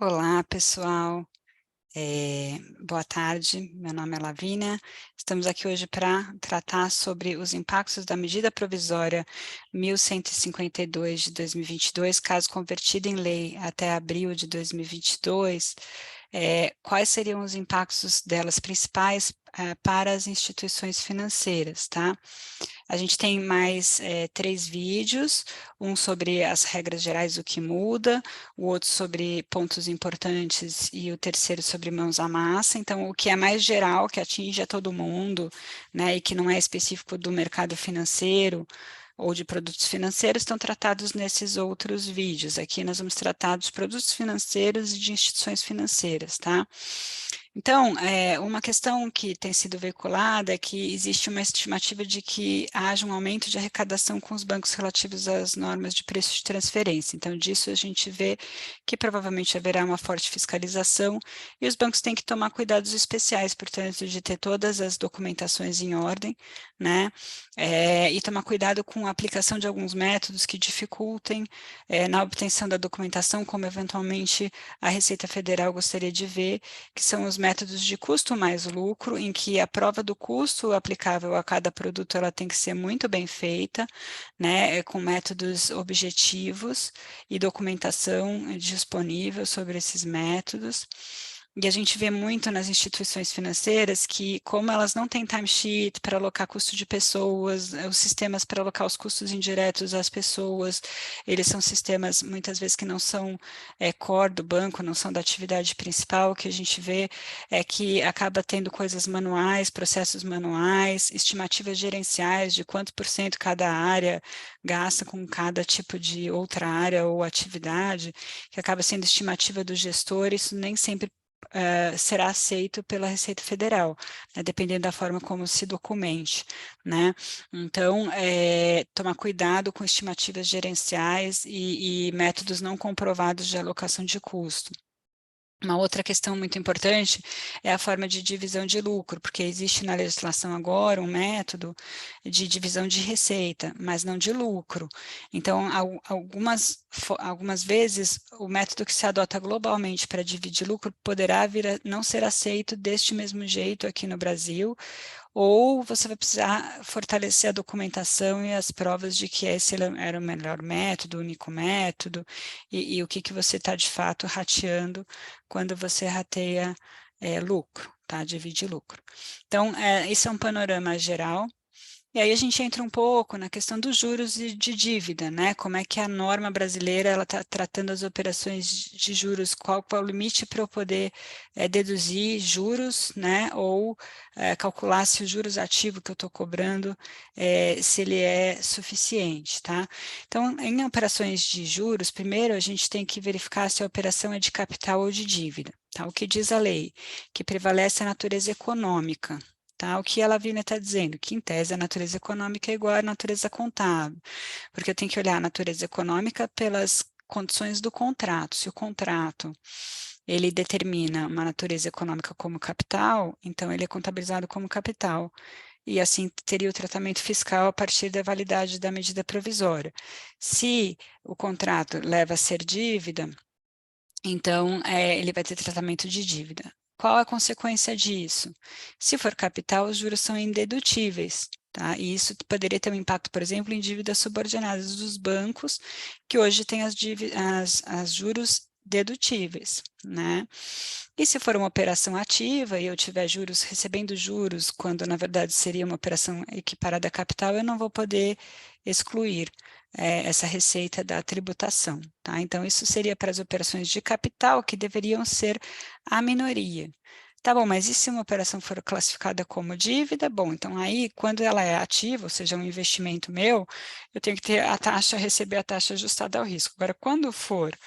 Olá, pessoal. Boa tarde. Meu nome é Lavínia. Estamos aqui hoje para tratar sobre os impactos da medida provisória 1152 de 2022, caso convertida em lei até abril de 2022. Quais seriam os impactos delas principais para as instituições financeiras, tá? A gente tem mais 3 vídeos, um sobre as regras gerais, o que muda, o outro sobre pontos importantes e o terceiro sobre mãos à massa. Então, o que é mais geral, que atinge a todo mundo, né, e que não é específico do mercado financeiro ou de produtos financeiros, estão tratados nesses outros vídeos. Aqui nós vamos tratar dos produtos financeiros e de instituições financeiras, tá? Então, uma questão que tem sido veiculada é que existe uma estimativa de que haja um aumento de arrecadação com os bancos relativos às normas de preço de transferência. Então, disso a gente vê que provavelmente haverá uma forte fiscalização e os bancos têm que tomar cuidados especiais, portanto, de ter todas as documentações em ordem, né? E tomar cuidado com a aplicação de alguns métodos que dificultem na obtenção da documentação, como eventualmente a Receita Federal gostaria de ver, que são os métodos de custo mais lucro, em que a prova do custo aplicável a cada produto ela tem que ser muito bem feita, né, com métodos objetivos e documentação disponível sobre esses métodos. E a gente vê muito nas instituições financeiras que, como elas não têm timesheet para alocar custo de pessoas, os sistemas para alocar os custos indiretos às pessoas, eles são sistemas muitas vezes que não são core do banco, não são da atividade principal. O que a gente vê é que acaba tendo coisas manuais, processos manuais, estimativas gerenciais de quanto por cento cada área gasta com cada tipo de outra área ou atividade, que acaba sendo estimativa do gestor. Isso nem sempre será aceito pela Receita Federal, né, dependendo da forma como se documente, né? Então, tomar cuidado com estimativas gerenciais e métodos não comprovados de alocação de custo. Uma outra questão muito importante é a forma de divisão de lucro, porque existe na legislação agora um método de divisão de receita, mas não de lucro. Então, algumas vezes, o método que se adota globalmente para dividir lucro poderá vir a não ser aceito deste mesmo jeito aqui no Brasil, ou você vai precisar fortalecer a documentação e as provas de que esse era o melhor método, o único método, e o que você está de fato rateando quando você rateia lucro, tá? Divide lucro. Então, esse é um panorama geral. E aí a gente entra um pouco na questão dos juros e de dívida, né? Como é que a norma brasileira ela está tratando as operações de juros, qual é o limite para eu poder deduzir juros, né? Ou calcular se o juros ativo que eu estou cobrando, se ele é suficiente, tá? Então, em operações de juros, primeiro a gente tem que verificar se a operação é de capital ou de dívida, tá? O que diz a lei? Que prevalece a natureza econômica. Tá? O que a Lavínia está dizendo? Que, em tese, a natureza econômica é igual à natureza contábil, porque eu tenho que olhar a natureza econômica pelas condições do contrato. Se o contrato ele determina uma natureza econômica como capital, então ele é contabilizado como capital, e assim teria o tratamento fiscal a partir da validade da medida provisória. Se o contrato leva a ser dívida, então, ele vai ter tratamento de dívida. Qual a consequência disso? Se for capital, os juros são indedutíveis, tá? E isso poderia ter um impacto, por exemplo, em dívidas subordinadas dos bancos, que hoje têm as juros dedutíveis, né? E se for uma operação ativa e eu tiver juros, recebendo juros, quando na verdade seria uma operação equiparada a capital, eu não vou poder excluir essa receita da tributação, tá? Então, isso seria para as operações de capital, que deveriam ser a minoria. Tá bom, mas e se uma operação for classificada como dívida? Bom, então aí, quando ela é ativa, ou seja, um investimento meu, eu tenho que ter a taxa, receber a taxa ajustada ao risco. Agora, quando for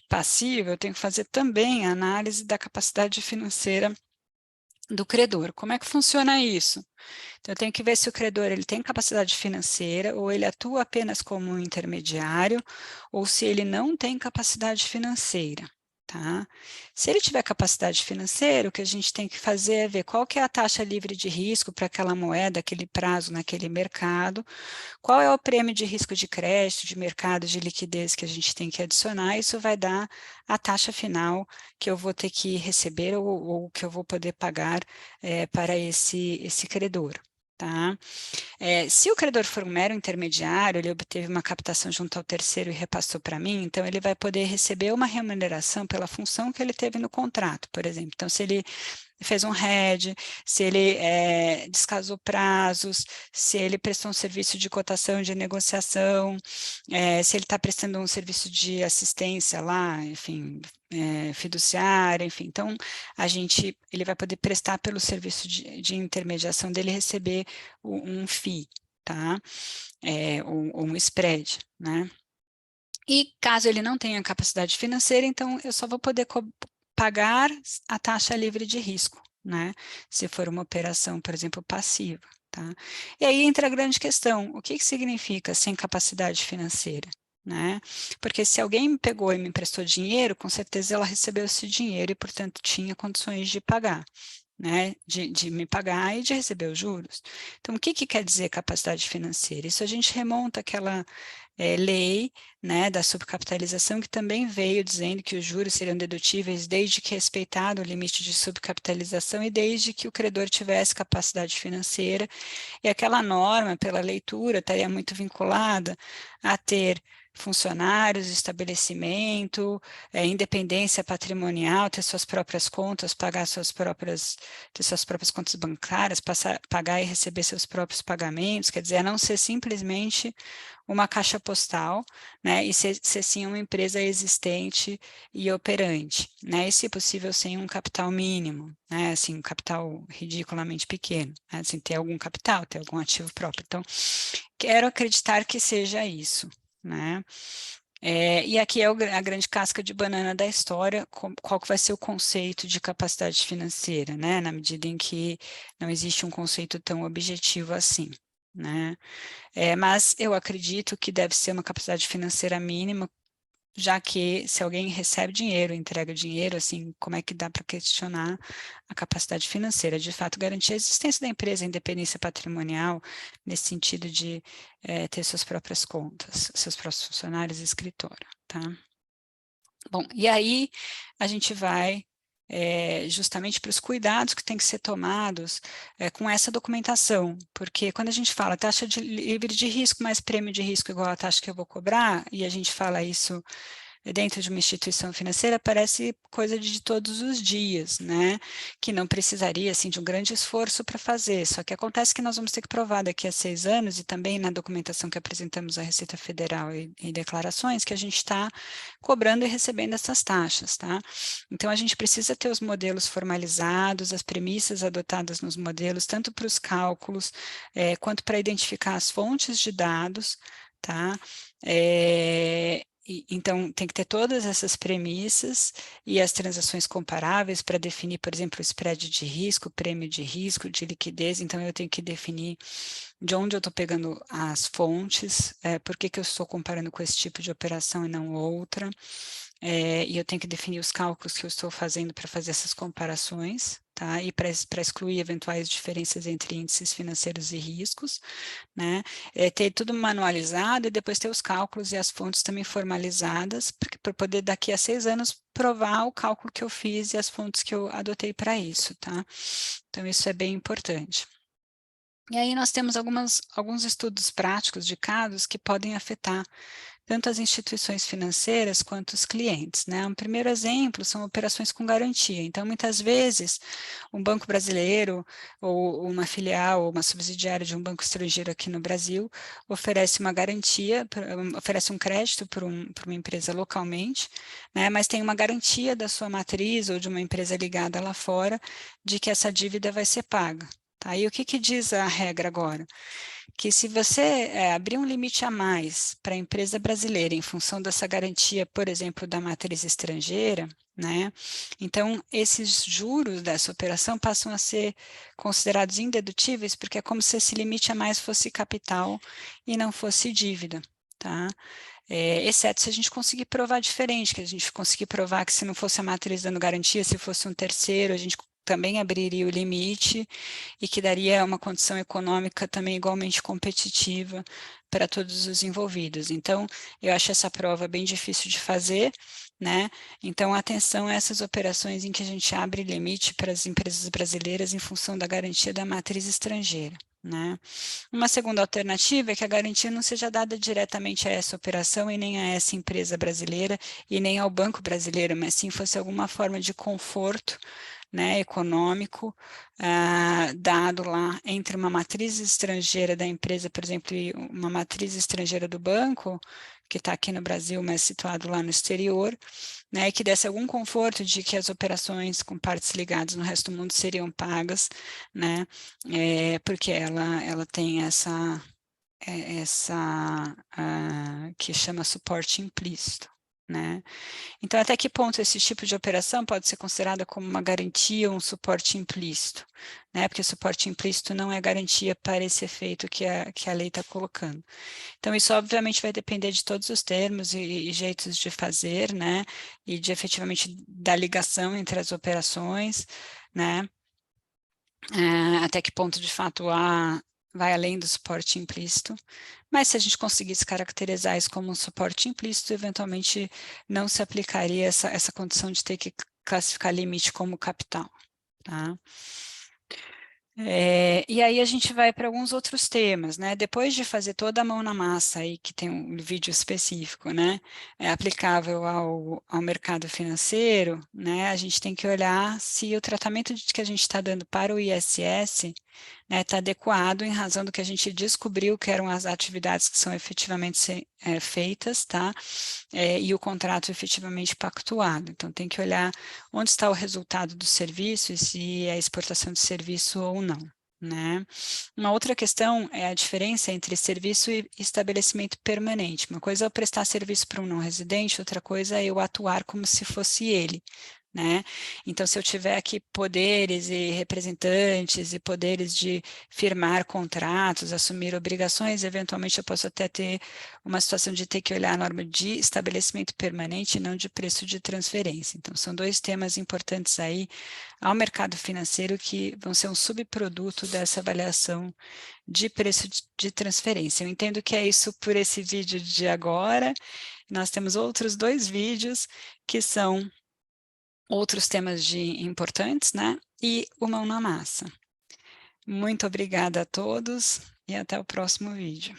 passiva, eu tenho que fazer também a análise da capacidade financeira do credor. Como é que funciona isso? Então, eu tenho que ver se o credor ele tem capacidade financeira, ou ele atua apenas como um intermediário, ou se ele não tem capacidade financeira. tá? Se ele tiver capacidade financeira, o que a gente tem que fazer é ver qual que é a taxa livre de risco para aquela moeda, aquele prazo naquele mercado, qual é o prêmio de risco de crédito, de mercado, de liquidez que a gente tem que adicionar, isso vai dar a taxa final que eu vou ter que receber ou que eu vou poder pagar para esse credor. Tá? Se o credor for um mero intermediário, ele obteve uma captação junto ao terceiro e repassou para mim, então ele vai poder receber uma remuneração pela função que ele teve no contrato, por exemplo. Então, se ele fez um hedge, se ele descasou prazos, se ele prestou um serviço de cotação de negociação, se ele está prestando um serviço de assistência lá, enfim, fiduciária, enfim. Então, ele vai poder prestar pelo serviço de intermediação dele receber um FII, tá? Ou um spread, né? E caso ele não tenha capacidade financeira, então eu só vou poder pagar a taxa livre de risco, né? Se for uma operação, por exemplo, passiva, tá? E aí entra a grande questão, o que significa sem capacidade financeira? Né? Porque se alguém me pegou e me emprestou dinheiro, com certeza ela recebeu esse dinheiro e, portanto, tinha condições de pagar, né? De me pagar e de receber os juros. Então, o que quer dizer capacidade financeira? Isso a gente remonta àquela lei, né, da subcapitalização, que também veio dizendo que os juros seriam dedutíveis desde que respeitado o limite de subcapitalização e desde que o credor tivesse capacidade financeira, e aquela norma, pela leitura, estaria muito vinculada a ter funcionários, estabelecimento, independência patrimonial, ter suas próprias contas, ter suas próprias contas bancárias, pagar e receber seus próprios pagamentos, quer dizer, a não ser simplesmente uma caixa postal, né, e ser sim uma empresa existente e operante, né, e se possível sem um capital mínimo, né, assim, um capital ridiculamente pequeno, né, assim, ter algum capital, ter algum ativo próprio. Então, quero acreditar que seja isso, né. E aqui é a grande casca de banana da história, qual que vai ser o conceito de capacidade financeira, né, na medida em que não existe um conceito tão objetivo assim, né. Mas eu acredito que deve ser uma capacidade financeira mínima, já que se alguém recebe dinheiro, entrega dinheiro, assim, como é que dá para questionar a capacidade financeira? De fato, garantir a existência da empresa, a independência patrimonial, nesse sentido de ter suas próprias contas, seus próprios funcionários e escritório, tá? Bom, e aí a gente vai justamente para os cuidados que têm que ser tomados com essa documentação, porque quando a gente fala taxa livre de risco mais prêmio de risco igual a taxa que eu vou cobrar, e a gente fala isso dentro de uma instituição financeira, parece coisa de todos os dias, né? Que não precisaria, assim, de um grande esforço para fazer, só que acontece que nós vamos ter que provar daqui a 6 anos, e também na documentação que apresentamos à Receita Federal e declarações, que a gente está cobrando e recebendo essas taxas, tá? Então, a gente precisa ter os modelos formalizados, as premissas adotadas nos modelos, tanto para os cálculos, quanto para identificar as fontes de dados, tá? Então, tem que ter todas essas premissas e as transações comparáveis para definir, por exemplo, o spread de risco, prêmio de risco, de liquidez. Então, eu tenho que definir de onde eu estou pegando as fontes, por que eu estou comparando com esse tipo de operação e não outra. E eu tenho que definir os cálculos que eu estou fazendo para fazer essas comparações, tá? E para excluir eventuais diferenças entre índices financeiros e riscos, né? Ter tudo manualizado e depois ter os cálculos e as fontes também formalizadas, para poder daqui a 6 anos provar o cálculo que eu fiz e as fontes que eu adotei para isso, tá? Então, isso é bem importante. E aí nós temos alguns estudos práticos de casos que podem afetar tanto as instituições financeiras quanto os clientes, né? Um primeiro exemplo são operações com garantia. Então, muitas vezes, um banco brasileiro ou uma filial ou uma subsidiária de um banco estrangeiro aqui no Brasil oferece uma garantia, oferece um crédito para uma empresa localmente, né? Mas tem uma garantia da sua matriz ou de uma empresa ligada lá fora de que essa dívida vai ser paga. Tá? E o que diz a regra agora? Que se você abrir um limite a mais para a empresa brasileira em função dessa garantia, por exemplo, da matriz estrangeira, né? Então, esses juros dessa operação passam a ser considerados indedutíveis, porque é como se esse limite a mais fosse capital e não fosse dívida, tá? exceto se a gente conseguir provar diferente, que a gente conseguir provar que se não fosse a matriz dando garantia, se fosse um terceiro, a gente também abriria o limite e que daria uma condição econômica também igualmente competitiva para todos os envolvidos. Então, eu acho essa prova bem difícil de fazer, né? Então, atenção a essas operações em que a gente abre limite para as empresas brasileiras em função da garantia da matriz estrangeira, né? Uma segunda alternativa é que a garantia não seja dada diretamente a essa operação e nem a essa empresa brasileira e nem ao banco brasileiro, mas sim fosse alguma forma de conforto, né, econômico, dado lá entre uma matriz estrangeira da empresa, por exemplo, e uma matriz estrangeira do banco, que está aqui no Brasil, mas situado lá no exterior, né, e que desse algum conforto de que as operações com partes ligadas no resto do mundo seriam pagas, né, porque ela tem que chama suporte implícito, né. Então, até que ponto esse tipo de operação pode ser considerada como uma garantia ou um suporte implícito, né, porque suporte implícito não é garantia para esse efeito que a lei está colocando. Então, isso obviamente vai depender de todos os termos e jeitos de fazer, né, e de efetivamente da ligação entre as operações, né, até que ponto de fato vai além do suporte implícito, mas se a gente conseguisse caracterizar isso como um suporte implícito, eventualmente não se aplicaria essa condição de ter que classificar limite como capital, tá? E aí a gente vai para alguns outros temas, né? Depois de fazer toda a mão na massa aí, que tem um vídeo específico, né? Aplicável ao mercado financeiro, né? A gente tem que olhar se o tratamento que a gente está dando para o ISS está adequado em razão do que a gente descobriu que eram as atividades que são efetivamente feitas, tá? E o contrato efetivamente pactuado. Então, tem que olhar onde está o resultado do serviço e se é exportação de serviço ou não, né? Uma outra questão é a diferença entre serviço e estabelecimento permanente. Uma coisa é eu prestar serviço para um não residente, outra coisa é eu atuar como se fosse ele, né? Então, se eu tiver aqui poderes e representantes e poderes de firmar contratos, assumir obrigações, eventualmente eu posso até ter uma situação de ter que olhar a norma de estabelecimento permanente e não de preço de transferência. Então, são dois temas importantes aí ao mercado financeiro que vão ser um subproduto dessa avaliação de preço de transferência. Eu entendo que é isso por esse vídeo de agora. Nós temos outros dois vídeos que são outros temas importantes, né? E o mão na massa. Muito obrigada a todos e até o próximo vídeo.